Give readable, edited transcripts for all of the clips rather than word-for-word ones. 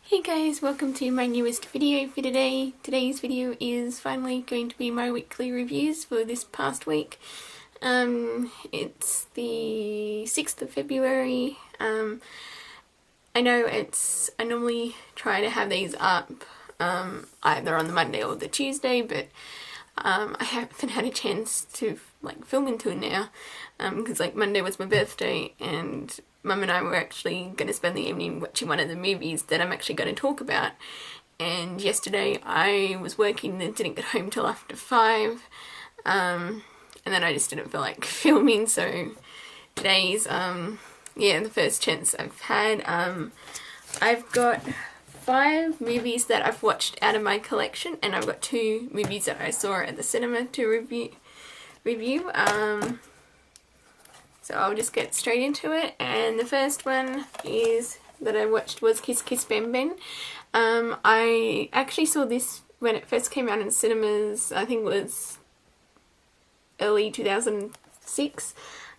Hey guys, welcome to my newest video for today. Today's video is finally going to be my weekly reviews for this past week. It's the 6th of February. I know I normally try to have these up either on the Monday or the Tuesday, but I haven't had a chance to film into it now because Monday was my birthday and Mum and I were actually going to spend the evening watching one of the movies that I'm actually going to talk about. And yesterday I was working and didn't get home till after 5, and then I just didn't feel like filming, so today's the first chance I've had. I've got 5 movies that I've watched out of my collection, and I've got 2 movies that I saw at the cinema to review. So I'll just get straight into it, and the first one that I watched was Kiss Kiss Bang Bang. I actually saw this when it first came out in cinemas. I think it was early 2006,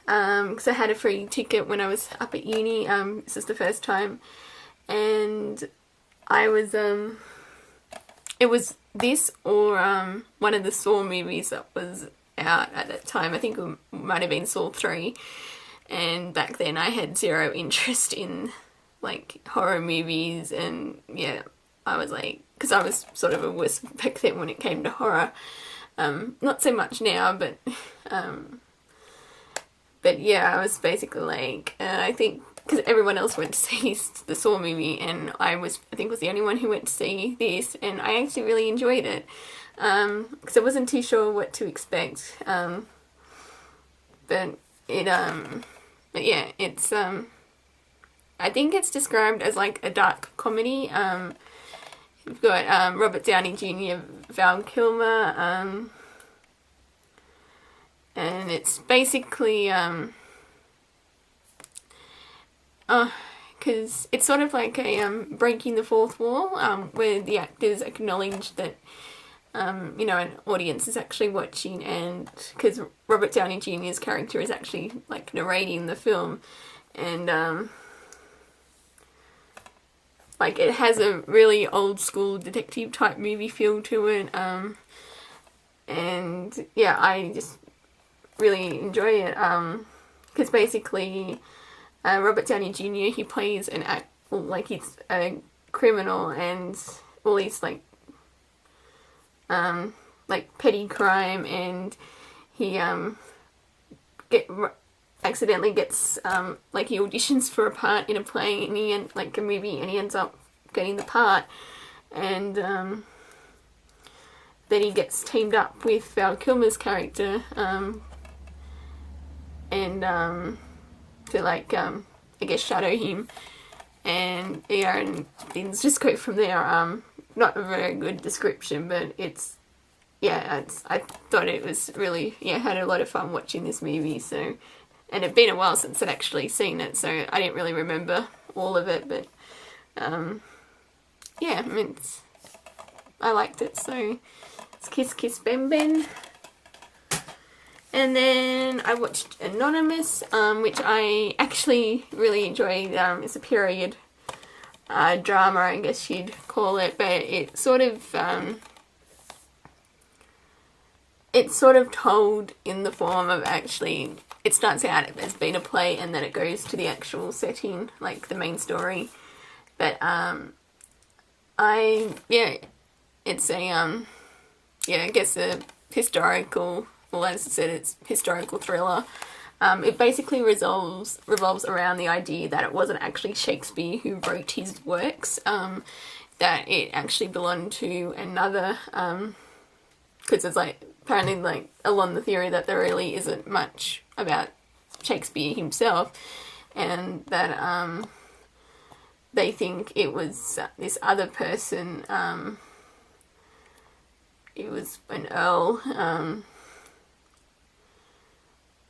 because I had a free ticket when I was up at uni. This is the first time, and I was it was this or one of the Saw movies that was out at that time. I think it might have been Saw 3, and back then I had zero interest in horror movies, and yeah, I was because I was sort of a wuss back then when it came to horror. Not so much now, but yeah, I was basically I think because everyone else went to see the Saw movie, and I think was the only one who went to see this, and I actually really enjoyed it. Because I wasn't too sure what to expect, but yeah, it's, I think it's described as a dark comedy. You've got, Robert Downey Jr., Val Kilmer, and it's basically, because it's sort of like a, breaking the fourth wall, where the actors acknowledge that an audience is actually watching, and because Robert Downey Jr.'s character is actually narrating the film, and it has a really old school detective type movie feel to it, and yeah, I just really enjoy it, because basically Robert Downey Jr., he plays he's a criminal, and all these petty crime, and he accidentally gets he auditions for a part in a play, and he a movie, and he ends up getting the part, and then he gets teamed up with Val Kilmer's character, and to I guess shadow him, and yeah, and things just go from there. Not a very good description, but I thought it was really, had a lot of fun watching this movie, so, and it'd been a while since I'd actually seen it, so I didn't really remember all of it, but, yeah, I liked it, so it's Kiss Kiss Bang Bang. And then I watched Anonymous, which I actually really enjoyed. It's a period drama, I guess you'd call it, but it's sort of told in the form of it starts out as being a play, and then it goes to the actual setting, the main story. But it's a I guess a historical, well, as I said, it's historical thriller. It basically revolves around the idea that it wasn't actually Shakespeare who wrote his works, that it actually belonged to another, because it's apparently along the theory that there really isn't much about Shakespeare himself, and that they think it was this other person, it was an earl,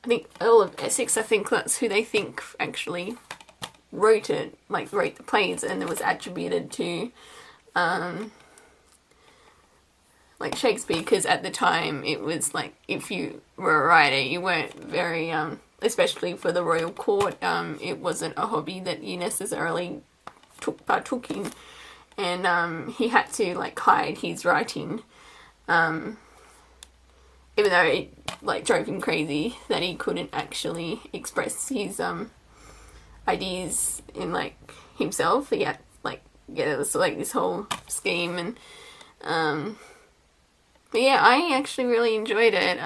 I think Earl of Essex, I think that's who they think actually wrote it, wrote the plays, and it was attributed to Shakespeare, because at the time it was if you were a writer, you weren't very, especially for the royal court, it wasn't a hobby that you necessarily partook in, and he had to like hide his writing, even though it like drove him crazy that he couldn't actually express his ideas in like himself. He had like, yeah, it was like this whole scheme, and but yeah, I actually really enjoyed it.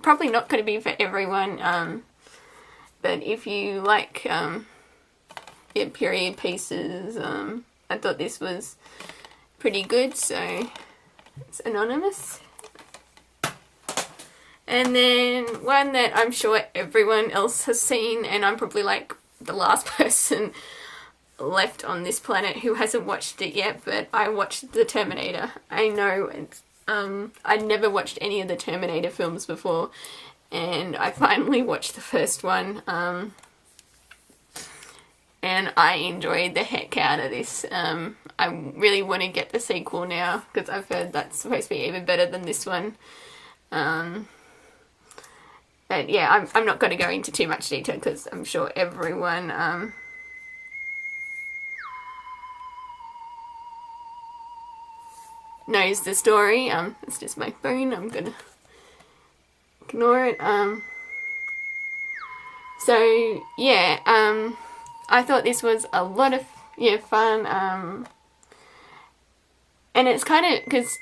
Probably not going to be for everyone, but if you like yeah, period pieces, I thought this was pretty good. So it's anonymous. And then one that I'm sure everyone else has seen, and I'm probably like the last person left on this planet who hasn't watched it yet, but I watched the Terminator. I know it's I'd never watched any of the Terminator films before, and I finally watched the first one, and I enjoyed the heck out of this. I really want to get the sequel now, because I've heard that's supposed to be even better than this one. But yeah, I'm not going to go into too much detail, because I'm sure everyone knows the story. It's just my phone, I'm gonna ignore it. So yeah, I thought this was a lot of fun, and it's kind of, because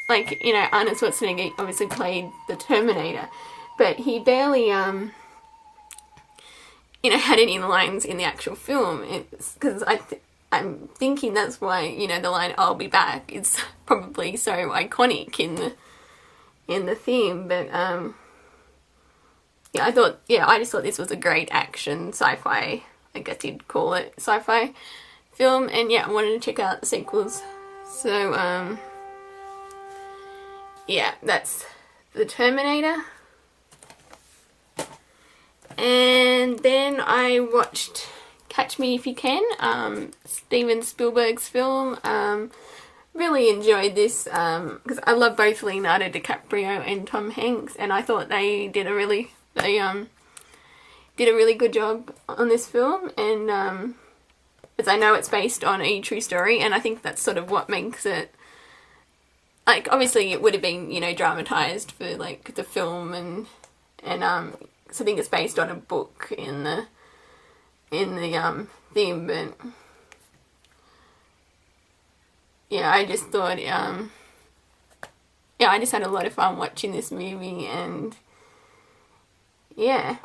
like, you know, Arnold Schwarzenegger obviously played the Terminator, but he barely you know, had any lines in the actual film. It's because I'm thinking that's why, you know, the line "I'll be back" is probably so iconic in the theme. But yeah, I just thought this was a great action sci-fi, I guess you'd call it, sci-fi film, and yeah, I wanted to check out the sequels. So yeah, that's the Terminator. And then I watched Catch Me If You Can, Steven Spielberg's film. Really enjoyed this, because I love both Leonardo DiCaprio and Tom Hanks, and I thought they did a really good job on this film. And as I know, it's based on a true story, and I think that's sort of what makes it, like, obviously it would have been, you know, dramatized for like the film, and so I think it's based on a book in the theme. But yeah, I just thought yeah, I just had a lot of fun watching this movie, and yeah.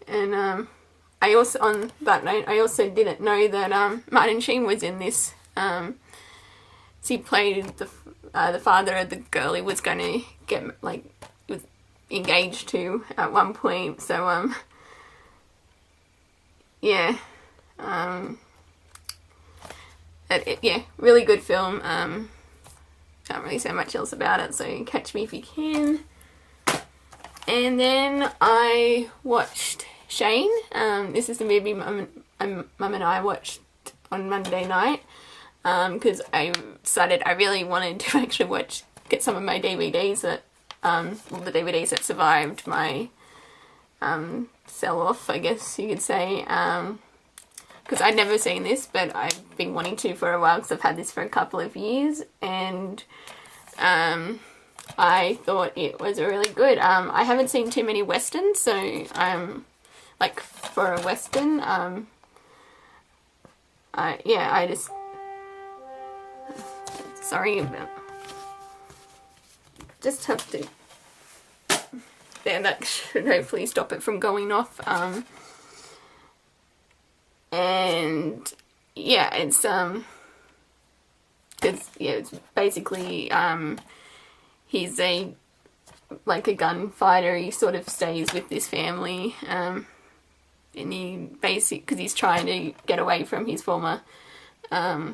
And I also, on that note, I also didn't know that Martin Sheen was in this. So he played the father of the girl he was going to get, like, was engaged to at one point. So yeah, yeah, really good film. Can't really say much else about it, so Catch Me If You Can. And then I watched Shane. This is the movie Mum and I watched on Monday night, because I decided I really wanted to actually get some of my DVDs that, the DVDs that survived my sell-off, I guess you could say, because I'd never seen this, but I've been wanting to for a while, because I've had this for a couple of years, and I thought it was really good. I haven't seen too many westerns, so like, for a western, I just, sorry about, just have to, there, that should hopefully stop it from going off. And yeah, it's it's basically, he's a gunfighter. He sort of stays with this family, and because he's trying to get away from his former, I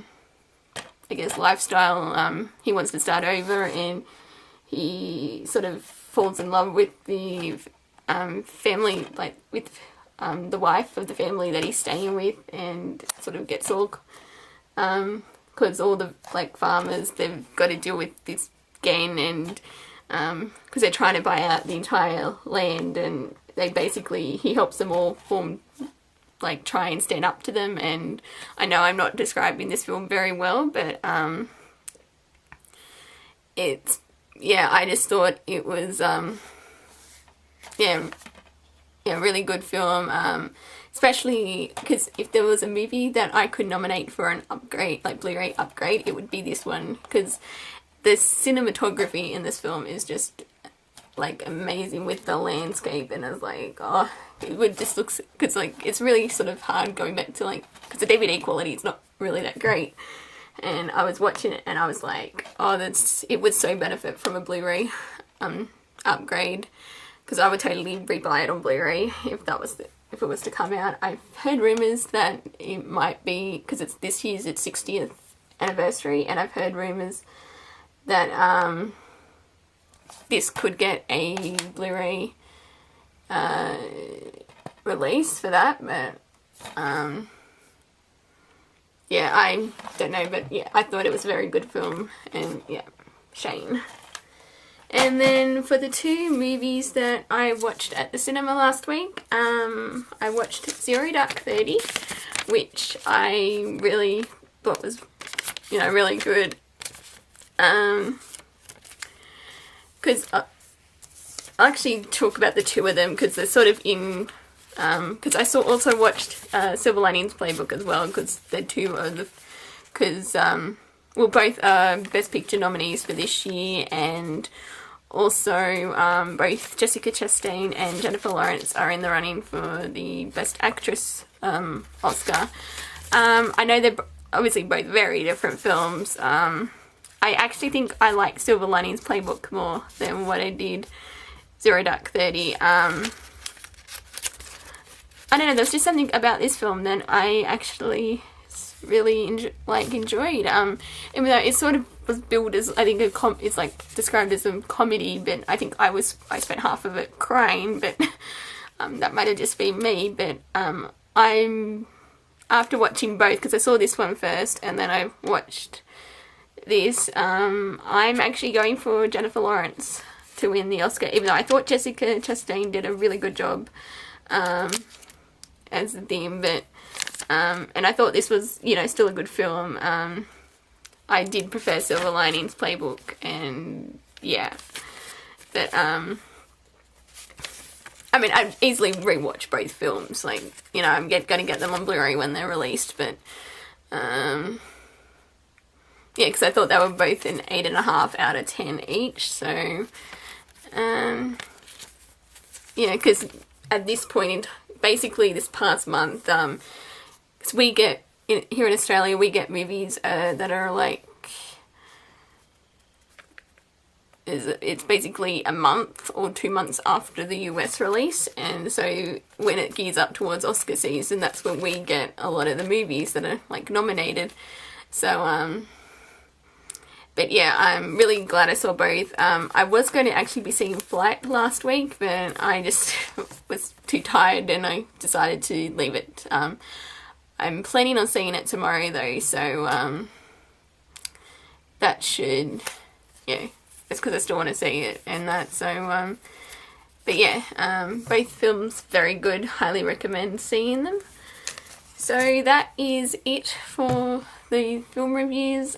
guess, lifestyle. He wants to start over, and he sort of falls in love with the family, like with the wife of the family that he's staying with, and sort of gets all, because all the farmers, they've got to deal with this gang, and because they're trying to buy out the entire land, and he helps them all form like try and stand up to them, and I know I'm not describing this film very well, but it's, yeah, I just thought it was really good film, especially because if there was a movie that I could nominate for an upgrade, like Blu-ray upgrade, it would be this one, because the cinematography in this film is just like amazing with the landscape, and it's like, oh, it would just look, because like it's really sort of hard going back to, like, because the DVD quality is not really that great, and I was watching it and I was like, oh, it would so benefit from a Blu-ray upgrade, because I would totally rebuy it on Blu-ray if it was to come out. I've heard rumours that it might be, because it's this year's its 60th anniversary, and I've heard rumours that this could get a Blu-ray release for that, but yeah, I don't know, but yeah, I thought it was a very good film, and yeah, Shane. And then for the two movies that I watched at the cinema last week, I watched Zero Dark 30, which I really thought was, really good. Because I'll actually talk about the two of them, because they're sort of in, because I also watched Silver Linings Playbook as well, because they're two of the, because, both are Best Picture nominees for this year, and also both Jessica Chastain and Jennifer Lawrence are in the running for the Best Actress Oscar. I know they're obviously both very different films. I actually think I like Silver Linings Playbook more than what I did Zero Dark 30. I don't know, there's just something about this film that I actually really enjoyed. Even though it sort of was billed as, I think it's like described as a comedy, but I think I spent half of it crying, but that might have just been me. But I'm, after watching both, because I saw this one first and then I watched this, I'm actually going for Jennifer Lawrence to win the Oscar, even though I thought Jessica Chastain did a really good job as the theme, but and I thought this was, still a good film. I did prefer Silver Linings Playbook, and yeah, but I'd easily rewatch both films, like, I'm gonna get them on Blu-ray when they're released, but yeah, because I thought they were both an 8.5 out of 10 each, so yeah, because at this point, basically this past month, because we get, here in Australia, we get movies that are like, it's basically a month or 2 months after the US release, and so when it gears up towards Oscar season, that's when we get a lot of the movies that are like nominated. So but yeah, I'm really glad I saw both. I was going to actually be seeing Flight last week, but I just was too tired and I decided to leave it. I'm planning on seeing it tomorrow though, so that should, yeah, it's because I still want to see it and that, so but yeah, both films very good, highly recommend seeing them. So that is it for the film reviews.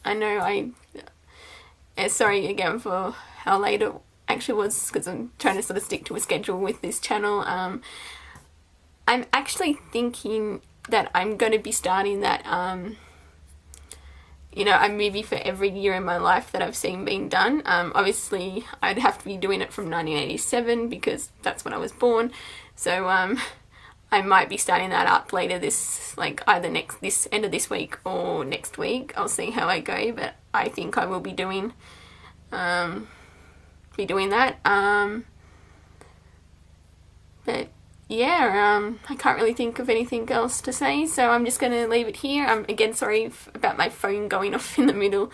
I know sorry again for how late it actually was, because I'm trying to sort of stick to a schedule with this channel. I'm actually thinking that I'm going to be starting that, a movie for every year in my life that I've seen being done. Obviously, I'd have to be doing it from 1987 because that's when I was born. So, I might be starting that up later this, like either this end of this week or next week. I'll see how I go, but I think I will be doing that. But yeah, I can't really think of anything else to say, so I'm just going to leave it here. Again, sorry about my phone going off in the middle.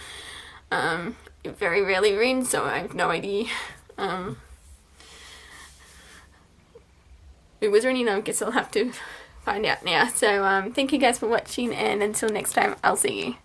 It very rarely rings, so I have no idea. It was ringing, I guess I'll have to find out now. So thank you guys for watching, and until next time, I'll see you.